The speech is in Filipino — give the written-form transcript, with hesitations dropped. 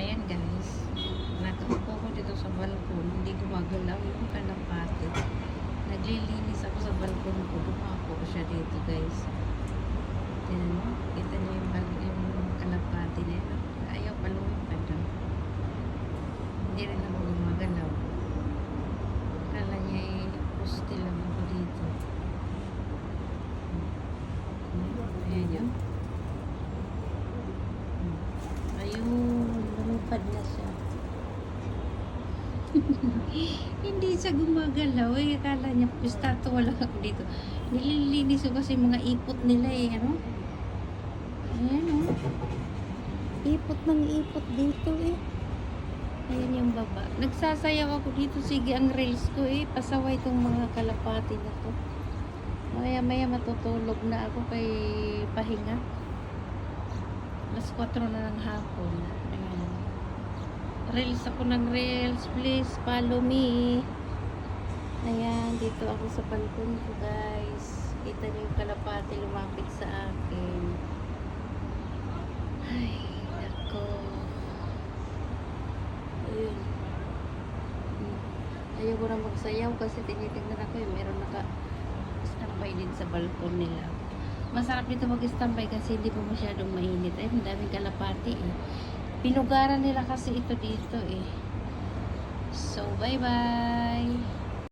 Ayan guys, nakaupo ko dito sa balkon, hindi gumagalaw yung kalapati. Naglilinis ako sa balkon ko, dumako siya dito guys. Tignan mo, kita niyo yung kalapati na yun. Ayaw pa lumipad. Hindi rin ako gumagalaw. Kala niya poste lang ako dito. Ayan yun. Ayun, lumipad na siya. Hindi siya gumagalaw eh. Akala niya pistato wala ako dito. Nililinis ko kasi mga ipot nila eh. Ano? Ayan o. Ipot ng ipot dito eh. Ayan yung baba. Nagsasayaw ako dito. Sige ang rails ko eh. Pasaway itong mga kalapati na to. Maya maya matutulog na ako kay pahinga. Alas 4 na ng hapon. Ayan. Rails ako ng rails. Please follow me. Ayan. Dito ako sa balkon ko guys. Kita niyo yung kalapati lumapit sa akin. Ay, nako. Ayun. Ayaw ko na magsayaw kasi tinitignan ako yung meron naka-standby din sa balkon nila. Masarap dito mag-standby kasi hindi po masyadong mainit. Ay, madaming kalapati eh. Pinugaran nila kasi ito dito eh. So, bye-bye!